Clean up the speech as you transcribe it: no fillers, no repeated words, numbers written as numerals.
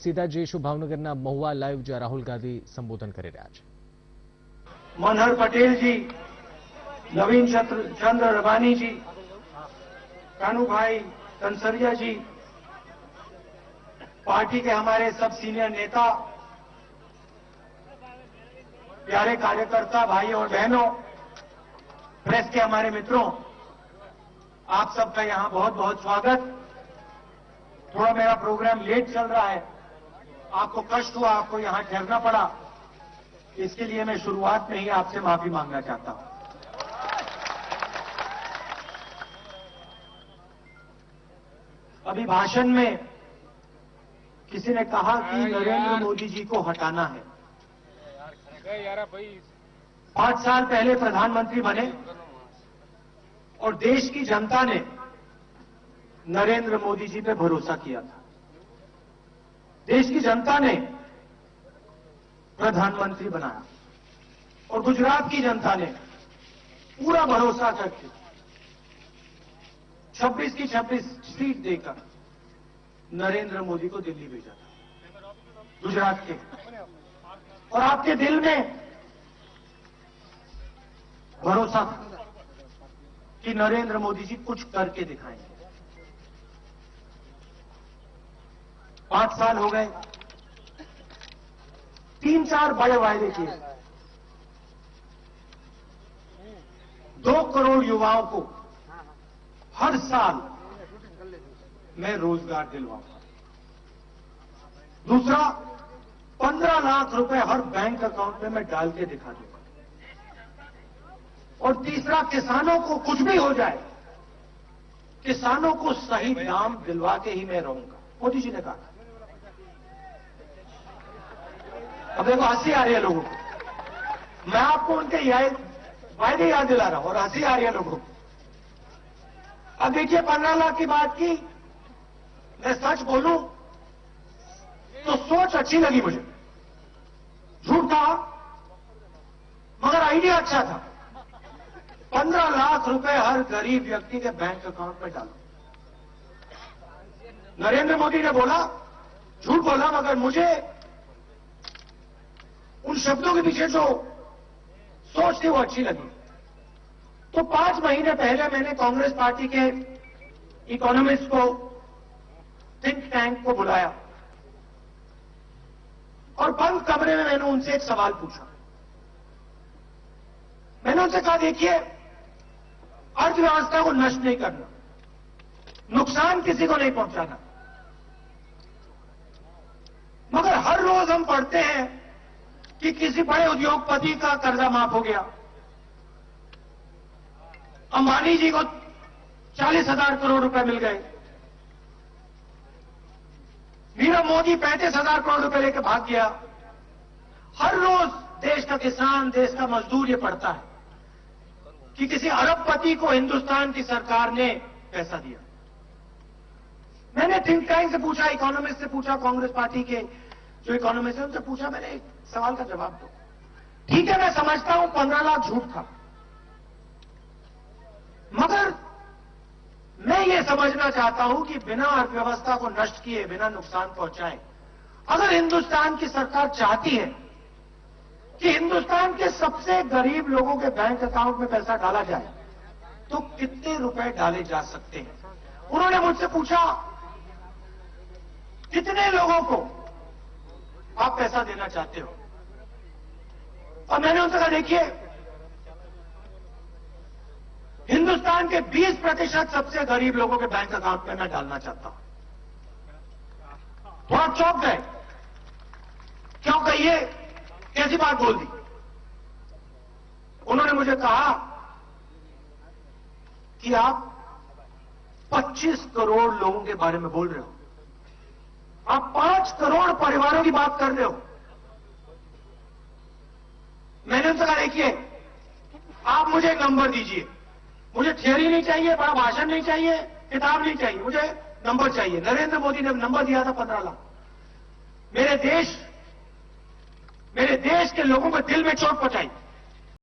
સીતાજી ભાવનગરના મહુવા લાઈવ જ્યાં રાહુલ ગાંધી સંબોધન કરી રહ્યા છે। मनहर पटेल जी, नवीन चंद्र रबानी जी, कानू भाई कंसरिया जी, पार्टी के हमारे सब सीनियर नेता, प्यारे कार्यकर्ता भाई और बहनों, प्रेस के हमारे मित्रों, आप सबका यहां बहुत बहुत स्वागत। थोड़ा मेरा प्रोग्राम लेट चल रहा है, आपको कष्ट हुआ, आपको यहां ठहरना पड़ा, इसके लिए मैं शुरुआत में ही आपसे माफी मांगना चाहता हूं। अभी भाषण में किसी ने कहा कि नरेंद्र मोदी जी को हटाना है। 5 साल पहले प्रधानमंत्री बने और देश की जनता ने नरेंद्र मोदी जी पे भरोसा किया था। देश की जनता ने प्रधानमंत्री बनाया और गुजरात की जनता ने पूरा भरोसा करके 26 की 26 सीट देकर नरेंद्र मोदी को दिल्ली भेजा था, गुजरात के। और आपके दिल में भरोसा था कि नरेंद्र मोदी जी कुछ करके दिखाएंगे। 5 साल हो गए, 3-4 बड़े वायदे किए। 2 करोड़ युवाओं को हर साल मैं रोजगार दिलवाऊंगा। दूसरा, 15 लाख रुपए हर बैंक अकाउंट में मैं डाल के दिखा दूंगा। और तीसरा, किसानों को कुछ भी हो जाए, किसानों को सही दाम दिलवा के ही मैं रहूंगा, मोदी जी ने कहा। अब देखो हंसी आ रही है लोगों को, मैं आपको उनके वायदे याद दिला रहा हूं और हंसी आ रही है लोगों को। अब देखिए, 15 लाख की बात की, मैं सच बोलूं तो सोच अच्छी लगी मुझे, झूठ कहा मगर आइडिया अच्छा था। 15 लाख रुपए हर गरीब व्यक्ति के बैंक अकाउंट में डालो। नरेंद्र मोदी ने बोला, झूठ बोला, मगर मुझे उन शब्दों के पीछे जो सोच थी वो अच्छी लगी। तो 5 महीने पहले मैंने कांग्रेस पार्टी के इकोनॉमिस्ट को, थिंक टैंक को बुलाया और बंद कमरे में मैंने उनसे एक सवाल पूछा। मैंने उनसे कहा, देखिए, अर्थव्यवस्था को नष्ट नहीं करना, नुकसान किसी को नहीं पहुंचाना, मगर हर रोज हम पढ़ते हैं कि किसी बड़े उद्योगपति का कर्जा माफ हो गया, अंबानी जी को 40,000 करोड़ रुपए मिल गए, नीरव मोदी 35,000 करोड़ रुपए लेकर भाग गया। हर रोज देश का किसान, देश का मजदूर ये पढ़ता है कि किसी अरबपति को हिंदुस्तान की सरकार ने पैसा दिया। मैंने थिंक टैंक से पूछा, इकोनॉमिस्ट से पूछा, कांग्रेस पार्टी के जो इकोनॉमिस्ट है उनसे पूछा, मैंने एक सवाल का जवाब दो। ठीक है, मैं समझता हूं 15 लाख झूठ था, मगर मैं ये समझना चाहता हूं कि बिना अर्थव्यवस्था को नष्ट किए, बिना नुकसान पहुंचाए, अगर हिंदुस्तान की सरकार चाहती है कि हिंदुस्तान के सबसे गरीब लोगों के बैंक अकाउंट में पैसा डाला जाए, तो कितने रुपए डाले जा सकते हैं। उन्होंने मुझसे पूछा, कितने लोगों को आप पैसा देना चाहते हो? और मैंने उनसे कहा, देखिए, हिंदुस्तान के 20% सबसे गरीब लोगों के बैंक अकाउंट में मैं डालना चाहता हूं। थोड़ा चौंक गए, क्यों कहिए, कैसी बात बोल दी? उन्होंने मुझे कहा कि आप 25 करोड़ लोगों के बारे में बोल रहे हो, आप 5 करोड़ परिवारों की बात कर रहे हो। मैंने उनसे कहा, देखिए, आप मुझे एक नंबर दीजिए, मुझे थियरी नहीं चाहिए, बड़ा भाषण नहीं चाहिए, किताब नहीं चाहिए, मुझे नंबर चाहिए। नरेंद्र मोदी ने नंबर दिया था 15 लाख। मेरे देश के लोगों को दिल में चोट पहुंचाई।